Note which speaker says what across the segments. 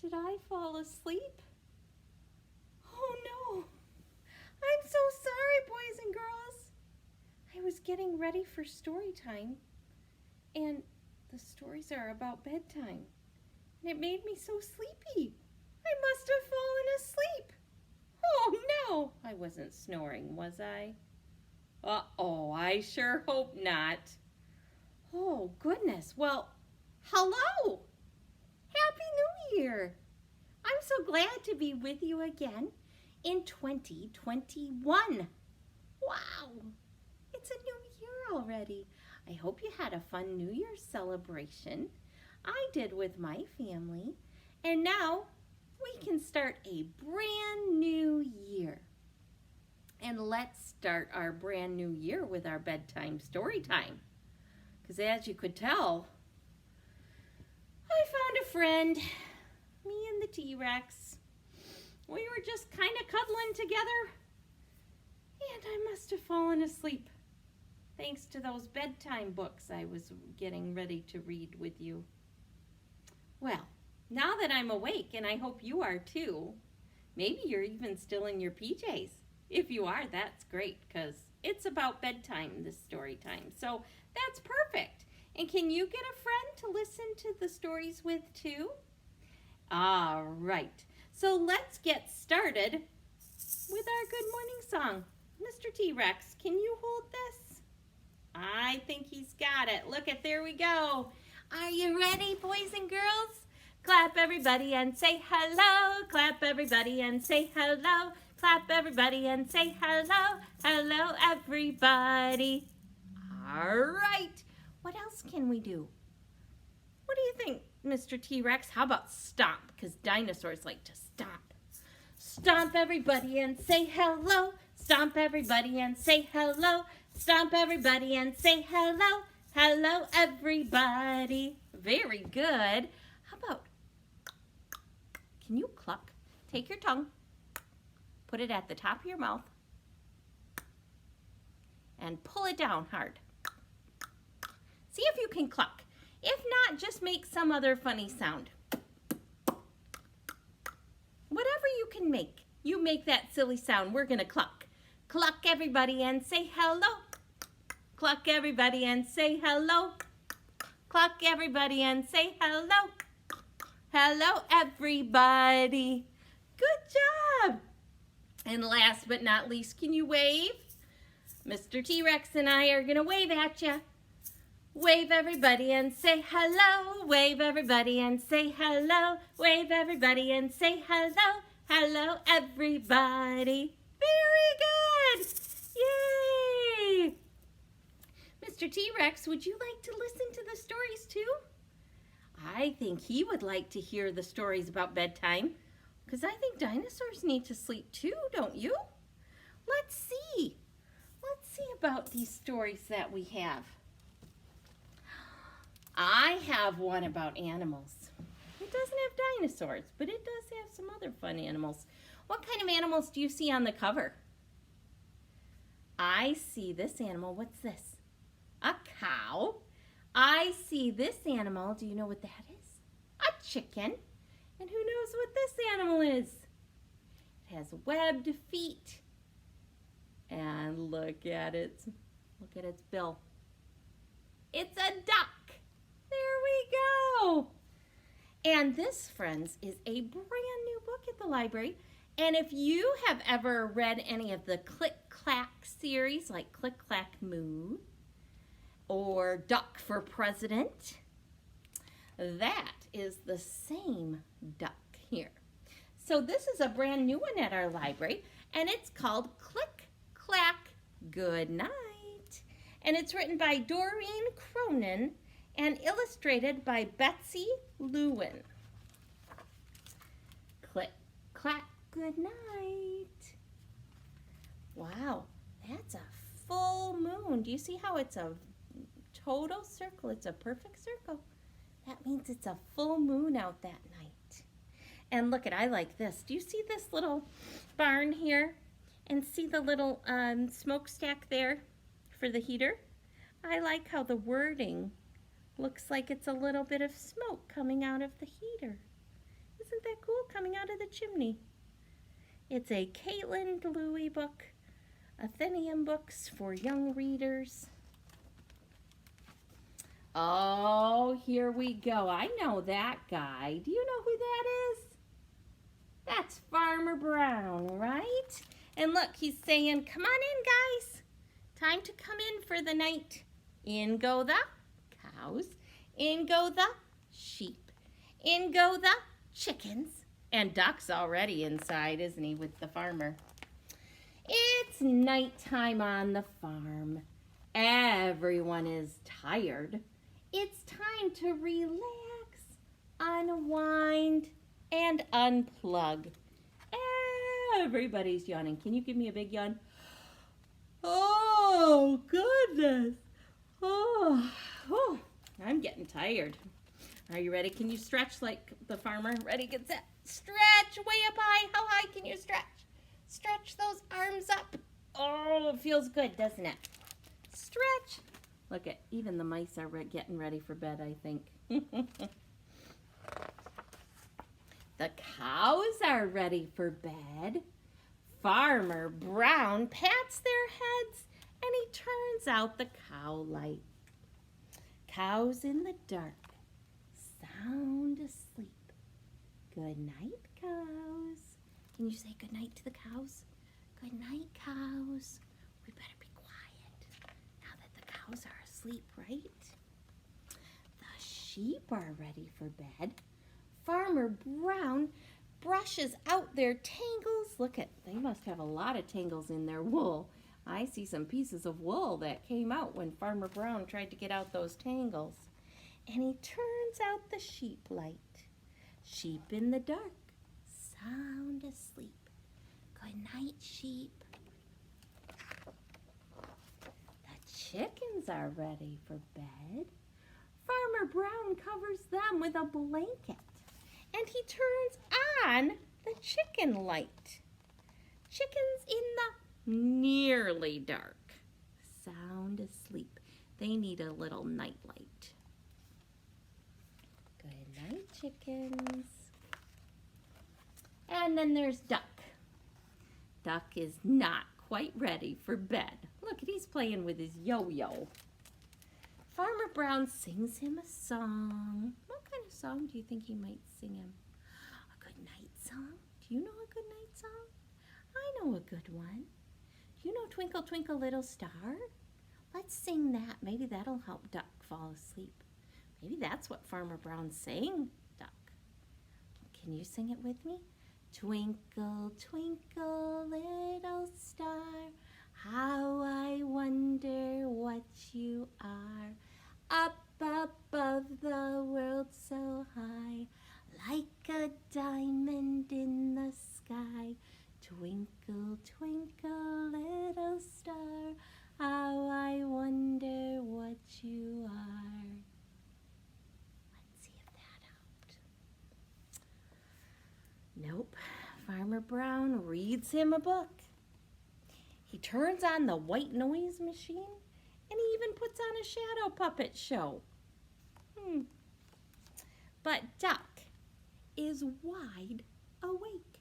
Speaker 1: Did I fall asleep? Oh no! I'm so sorry, boys and girls. I was getting ready for story time, and the stories are about bedtime, and it made me so sleepy. I must have fallen asleep. Oh no! I wasn't snoring, was I? Uh-oh, I sure hope not. Oh, goodness. Well, hello! Happy New Year! I'm so glad to be with you again in 2021. Wow! It's a new year already. I hope you had a fun New Year's celebration. I did with my family. And now we can start a brand new year. And let's start our brand new year with our bedtime story time. Because as you could tell, I found a friend, me and the T-Rex. We were just kind of cuddling together, and I must have fallen asleep thanks to those bedtime books I was getting ready to read with you. Well, now that I'm awake, and I hope you are too, maybe you're even still in your PJs. If you are, that's great, because it's about bedtime, this story time. So that's perfect. And can you get a friend to listen to the stories with too? All right. So let's get started with our good morning song. Mr. T-Rex, can you hold this? I think he's got it. Look at, there we go. Are you ready, boys and girls? Clap everybody and say hello. Clap everybody and say hello. Clap everybody and say hello. Hello, everybody. All right. What else can we do? What do you think, Mr. T-Rex? How about stomp? Because dinosaurs like to stomp. Stomp everybody and say hello. Stomp everybody and say hello. Stomp everybody and say hello. Hello, everybody. Very good. How about, can you cluck? Take your tongue, put it at the top of your mouth, and pull it down hard. See if you can cluck. If not, just make some other funny sound. Whatever you can make. You make that silly sound. We're going to cluck. Cluck everybody and say hello. Cluck everybody and say hello. Cluck everybody and say hello. Hello, everybody. Good job. And last but not least, can you wave? Mr. T-Rex and I are going to wave at you. Wave everybody and say hello. Wave everybody and say hello. Wave everybody and say hello. Hello, everybody. Very good. Yay. Mr. T-Rex, would you like to listen to the stories too? I think he would like to hear the stories about bedtime, because I think dinosaurs need to sleep too, don't you? Let's see. Let's see about these stories that we have. I have one about animals. It doesn't have dinosaurs, but it does have some other fun animals. What kind of animals do you see on the cover? I see this animal. What's this? A cow. I see this animal. Do you know what that is? A chicken. And who knows what this animal is? It has webbed feet. And look at its bill. It's a duck. There we go. And this, friends, is a brand new book at the library. And if you have ever read any of the Click Clack series, like Click Clack Moo or Duck for President, that is the same duck here. So this is a brand new one at our library, and it's called Click Clack Good Night. And it's written by Doreen Cronin and illustrated by Betsy Lewin. Click, clack, good night. Wow, that's a full moon. Do you see how it's a total circle? It's a perfect circle. That means it's a full moon out that night. And look at, I like this. Do you see this little barn here? And see the little smokestack there for the heater? I like how the wording looks like it's a little bit of smoke coming out of the heater. Isn't that cool? Coming out of the chimney. It's a Caitlin Louie book, Athenaeum Books for young readers. Oh, here we go. I know that guy. Do you know who that is? That's Farmer Brown, right? And look, he's saying, come on in, guys. Time to come in for the night. In go the cows. In go the sheep. In go the chickens. And Duck's already inside, isn't he, with the farmer? It's nighttime on the farm. Everyone is tired. It's time to relax, unwind, and unplug. Everybody's yawning. Can you give me a big yawn? Oh, goodness. Oh, I'm getting tired. Are you ready? Can you stretch like the farmer? Ready, get set. Stretch way up high. How high can you stretch? Stretch those arms up. Oh, it feels good, doesn't it? Stretch. Look at, even the mice are getting ready for bed, I think. The cows are ready for bed. Farmer Brown pats their heads and he turns out the cow light. Cows in the dark, sound asleep. Good night, cows. Can you say good night to the cows? Good night, cows. We better be quiet now that the cows are asleep, right? The sheep are ready for bed. Farmer Brown brushes out their tangles. Look at, they must have a lot of tangles in their wool. I see some pieces of wool that came out when Farmer Brown tried to get out those tangles. And he turns out the sheep light. Sheep in the dark, sound asleep. Good night, sheep. The chickens are ready for bed. Farmer Brown covers them with a blanket. And he turns on the chicken light. Chickens in the nearly dark, sound asleep. They need a little night light. Good night, chickens. And then there's Duck. Duck is not quite ready for bed. Look, he's playing with his yo-yo. Farmer Brown sings him a song. What kind of song do you think he might sing him? A good night song? Do you know a good night song? I know a good one. Do you know Twinkle, Twinkle, Little Star? Let's sing that. Maybe that'll help Duck fall asleep. Maybe that's what Farmer Brown sang, Duck. Can you sing it with me? Twinkle, twinkle, little star, how I wonder what you are. Up above the world so high, like a diamond in the sky. Twinkle, twinkle, little star, how I wonder what you are. Let's see if that helped. Nope. Farmer Brown reads him a book. He turns on the white noise machine, and he even puts on a shadow puppet show. But Duck is wide awake.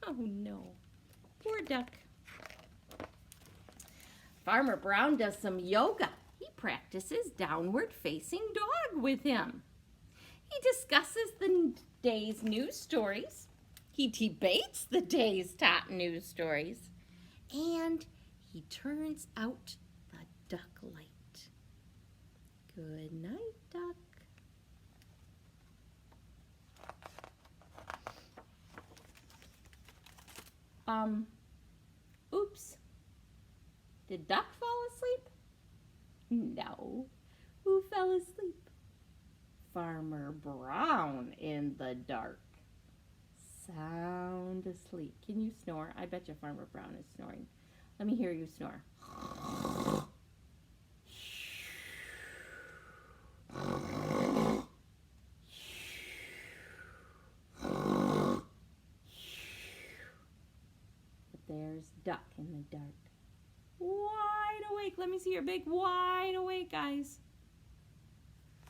Speaker 1: Oh no, poor Duck. Farmer Brown does some yoga. He practices downward facing dog with him. He discusses the day's news stories. He debates the day's top news stories. And he turns out the duck light. Good night, Duck. Oops. Did Duck fall asleep? No. Who fell asleep? Farmer Brown in the dark. Sound asleep. Can you snore? I bet you Farmer Brown is snoring. Let me hear you snore. But there's Duck in the dark. Wide awake. Let me see your big wide awake eyes.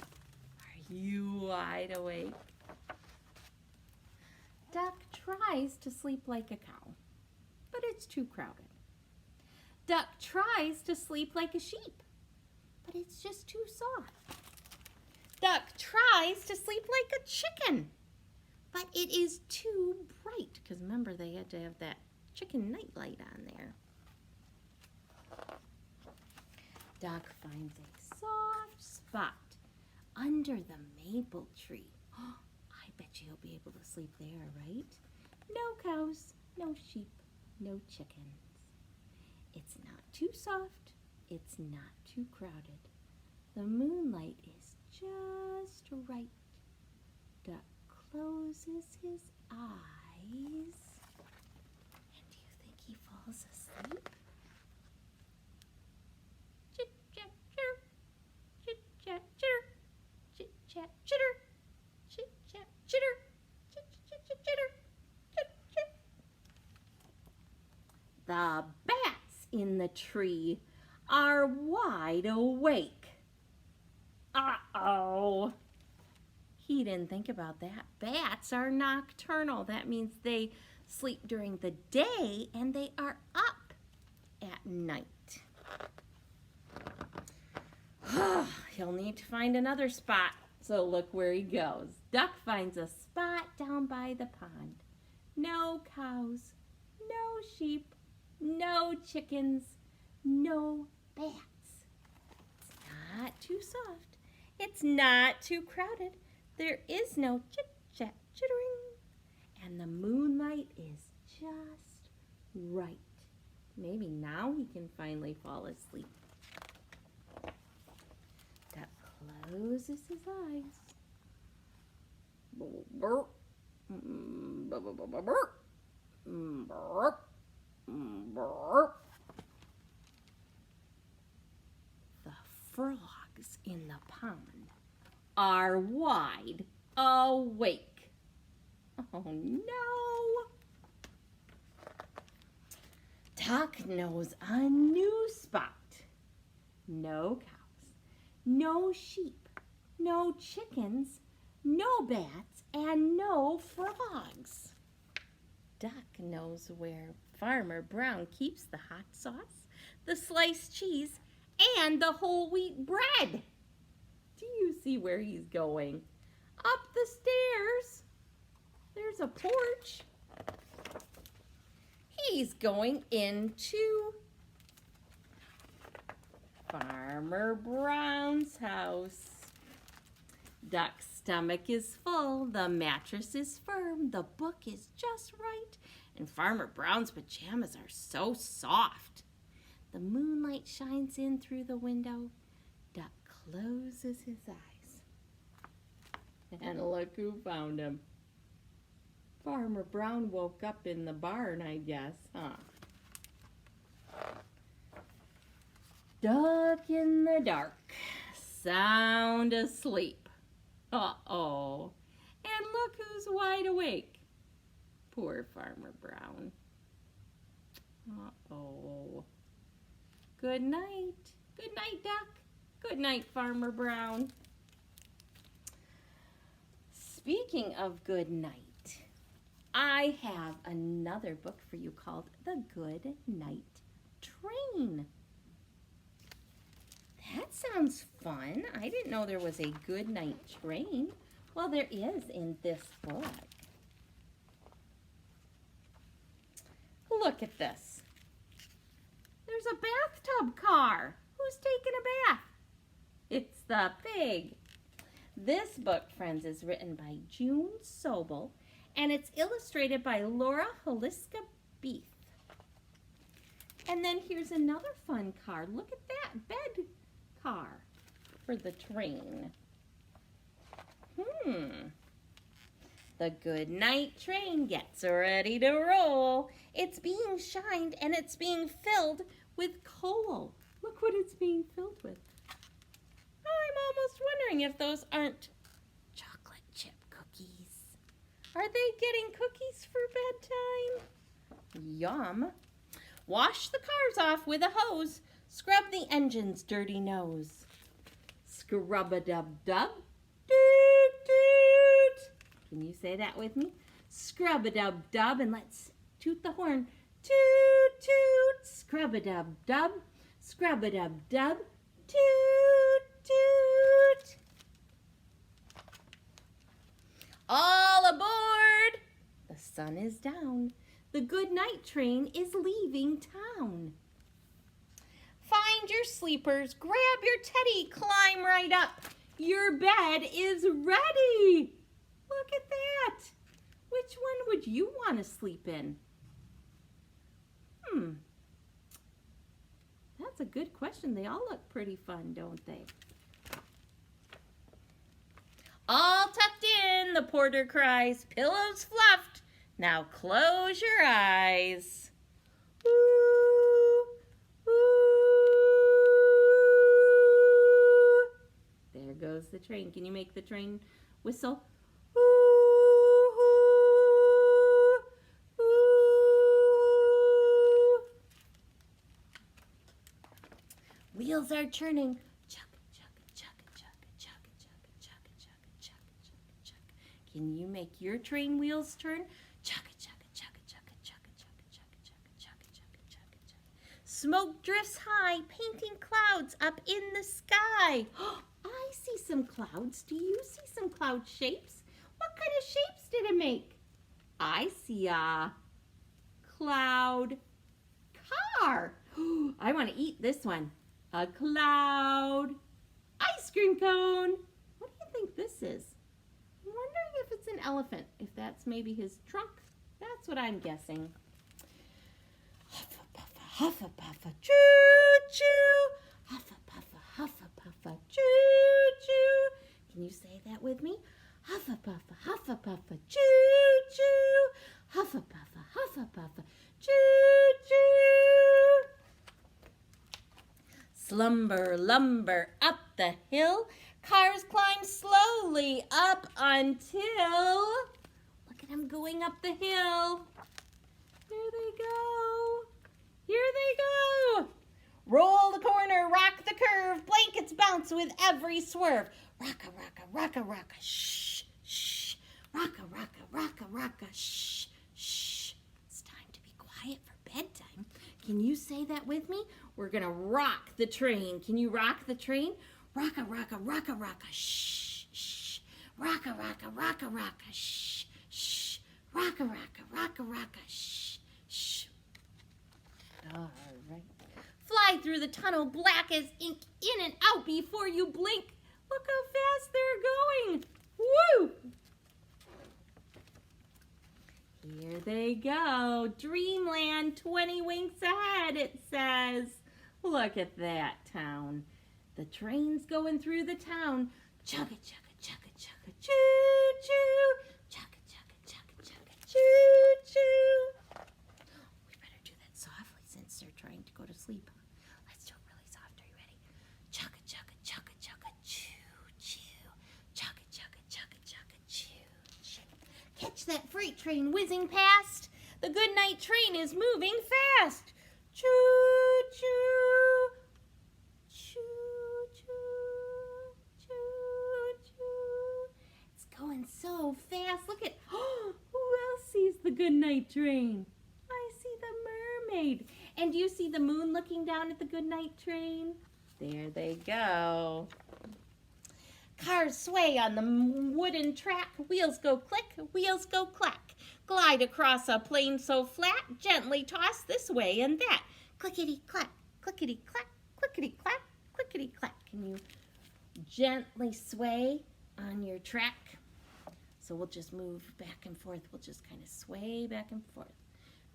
Speaker 1: Are you wide awake? Duck tries to sleep like a cow, but it's too crowded. Duck tries to sleep like a sheep, but it's just too soft. Duck tries to sleep like a chicken, but it is too bright, because remember they had to have that chicken nightlight on there. Duck finds a soft spot under the maple tree. Oh, I bet you he'll be able to sleep there, right? No cows, no sheep, no chickens. It's not too soft, it's not too crowded. The moonlight is just right. Duck closes his eyes. And do you think he falls asleep? Chit-chat, chitter. Chit-chat, chitter. Chit-chat, chitter. Chit-chat, chitter. Chit-chat, chitter. Chit-chat. The bats in the tree are wide awake. Uh-oh. He didn't think about that. Bats are nocturnal. That means they sleep during the day and they are up at night. He'll need to find another spot. So look where he goes. Duck finds a spot down by the pond. No cows, no sheep, no chickens, no bats. It's not too soft. It's not too crowded. There is no chit-chat chittering. And the moonlight is just right. Maybe now he can finally fall asleep. Duck closes his eyes. Burp. Burp. Burp. Burp. The frogs in the pond are wide awake. Oh no! Duck knows a new spot. No cows, no sheep, no chickens, no bats, and no frogs. Duck knows where Farmer Brown keeps the hot sauce, the sliced cheese, and the whole wheat bread. Do you see where he's going? Up the stairs. There's a porch. He's going into Farmer Brown's house. Duck's stomach is full, the mattress is firm, the book is just right, and Farmer Brown's pajamas are so soft. The moonlight shines in through the window. Duck closes his eyes. And look who found him. Farmer Brown woke up in the barn, I guess, huh? Duck in the dark, sound asleep. Uh-oh. And look who's wide awake. Poor Farmer Brown. Uh-oh. Good night. Good night, Duck. Good night, Farmer Brown. Speaking of good night, I have another book for you called The Good Night Train. That sounds fun. I didn't know there was a good night train. Well, there is in this book. Look at this. There's a bathtub car. Who's taking a bath? It's the pig. This book, friends, is written by June Sobel, and it's illustrated by Laura Holiska Beeth. And then here's another fun card. Look at that bed car for the train. The good night train gets ready to roll. It's being shined and it's being filled with coal. Look what it's being filled with. I'm almost wondering if those aren't chocolate chip cookies. Are they getting cookies for bedtime? Yum. Wash the cars off with a hose. Scrub the engine's dirty nose. Scrub-a-dub-dub. Doot, doot. Can you say that with me? scrub-a-dub-dub, and let's toot the horn. Toot, toot, scrub-a-dub-dub, scrub-a-dub-dub, toot, toot. All aboard! The sun is down. The good night train is leaving town. Find your sleepers, grab your teddy, climb right up. Your bed is ready. Look at that. Which one would you want to sleep in? That's a good question. They all look pretty fun, don't they? All tucked in, the porter cries, pillows fluffed. Now close your eyes. Ooh, ooh. There goes the train. Can you make the train whistle? Ooh, ooh, ooh. Wheels are churning. Can you make your train wheels turn? Chugga, chugga, chugga, chugga, chugga, chugga, chugga, chugga, chugga, chugga, chugga, chugga. Smoke drifts high, painting clouds up in the sky. I see some clouds. Do you see some cloud shapes? What kind of shapes did it make? I see a cloud car. I want to eat this one. A cloud ice cream cone. What do you think this is? I'm wondering if it's an elephant, if that's maybe his trunk. That's what I'm guessing. Huffa puffa, choo choo. Huffa puffa, choo choo. Can you say that with me? Huffa puffa, choo choo. Huffa puffa, choo choo. Slumber lumber up the hill. Cars climb slowly up until, look at them going up the hill. There they go. Here they go. Roll the corner, rock the curve, blankets bounce with every swerve. Rocka, rocka, rocka, rocka, shh, shh. Rocka, rocka, rocka, rocka, shh, shh. It's time to be quiet for bedtime. Can you say that with me? We're gonna rock the train. Can you rock the train? Rocka, rocka, rocka, rocka, shh, shh. Rocka, rocka, rocka, rocka, shh, shh. Rocka, rocka, rocka, rocka, shh, shh. All right. Fly through the tunnel, black as ink, in and out before you blink. Look how fast they're going. Woo! Here they go. Dreamland, 20 winks ahead, it says. Look at that town. The train's going through the town. Chugga, chugga, chugga, chugga, choo, choo. Chugga, chugga, chugga, chugga, choo, choo. We better do that softly since they're trying to go to sleep. Let's do it really soft. Are you ready? Chugga, chugga, chugga, chugga, choo, choo. Chugga, chugga, chugga, chugga, choo, choo. Catch that freight train whizzing past. The good night train is moving fast. Choo, choo. Choo, choo, choo, choo. It's going so fast. Look at, who else sees the good night train? I see the mermaid. And do you see the moon looking down at the good night train? There they go. Cars sway on the wooden track. Wheels go click, wheels go clack. Glide across a plain so flat. Gently toss this way and that. Clickety clack, clickety clack, clickety clack, clickety clack. Can you gently sway on your track? So we'll just move back and forth. We'll just kind of sway back and forth.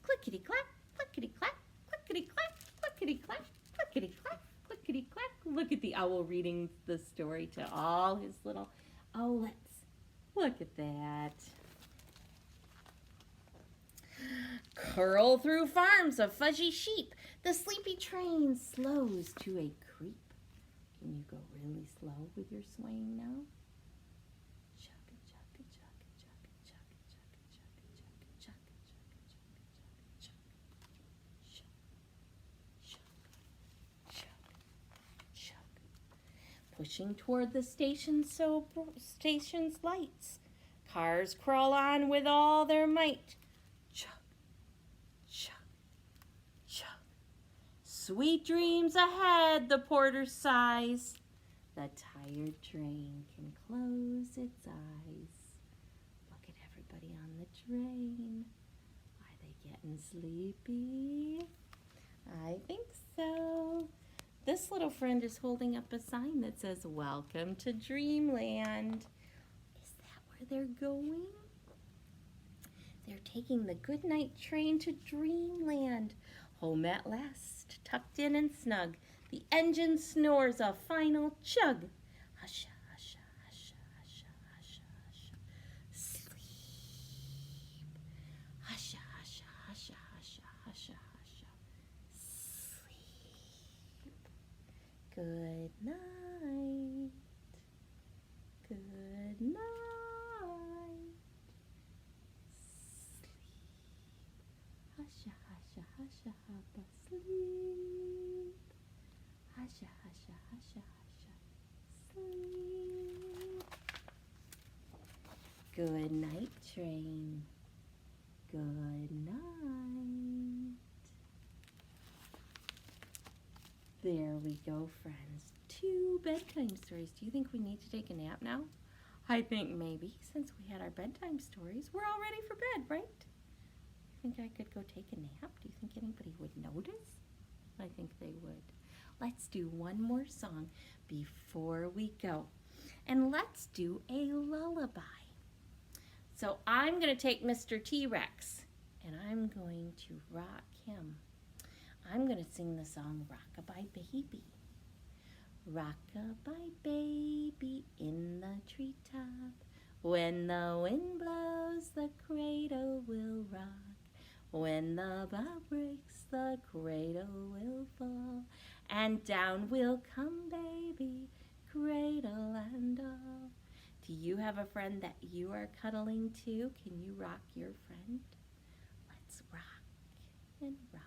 Speaker 1: Clickety clack, clickety clack, clickety clack, clickety clack, clickety clack, clickety clack. Look at the owl reading the story to all his little owlets. Look at that. Curl through farms of fuzzy sheep. The sleepy train slows to a creep. Can you go really slow with your swaying now? Chugga, chugga, chugga, chugga, chugga, chugga, chugga, chugga, chugga, chugga, chugga. Pushing toward the station's lights. Cars crawl on with all their might. Chug, chug, chug. Sweet dreams ahead, the porter sighs. The tired train can close its eyes. Look at everybody on the train. Are they getting sleepy? I think so. This little friend is holding up a sign that says, "Welcome to Dreamland." Is that where they're going? They're taking the goodnight train to Dreamland. Home at last, tucked in and snug. The engine snores a final chug. Husha, husha, husha, husha, husha, husha. Sleep. Husha, husha, husha, husha, husha, husha. Sleep. Good night. Good night. Sleep. Husha, husha, husha, husha, sleep. Husha, husha, husha, husha, sleep. Good night, train. Good night. There we go, friends. 2 bedtime stories. Do you think we need to take a nap now? I think maybe, since we had our bedtime stories, we're all ready for bed, right? You think I could go take a nap? Do you think anybody would notice? I think they would. Let's do one more song before we go. And let's do a lullaby. So I'm going to take Mr. T-Rex and I'm going to rock him. I'm going to sing the song Rock-a-bye Baby. Rock-a-bye baby in the treetop. When the wind blows, the cradle will rock. When the bough breaks, the cradle will fall. And down will come baby, cradle and all. Do you have a friend that you are cuddling to? Can you rock your friend? Let's rock and rock.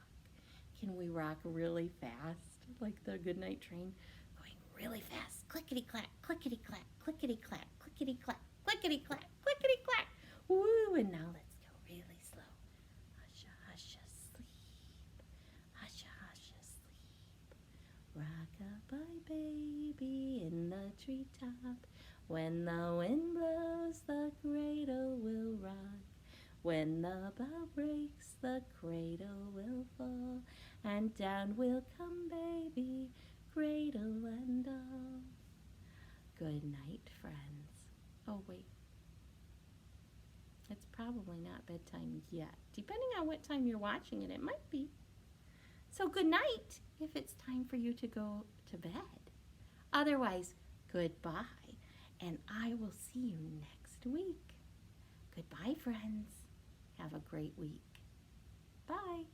Speaker 1: Can we rock really fast, like the goodnight train? Going really fast. Clickety-clack, clickety-clack, clickety-clack, clickety-clack, clickety-clack, clickety-clack. Woo, and now let's go really slow. Husha, husha, sleep. Husha, husha, sleep. Rock-a-bye baby in the treetop. When the wind blows, the cradle will rock. When the bough breaks, the cradle will fall. And down will come baby, cradle and all. Good night, friends. Oh, wait. It's probably not bedtime yet. Depending on what time you're watching it, it might be. So good night if it's time for you to go to bed. Otherwise, goodbye. And I will see you next week. Goodbye, friends. Have a great week. Bye.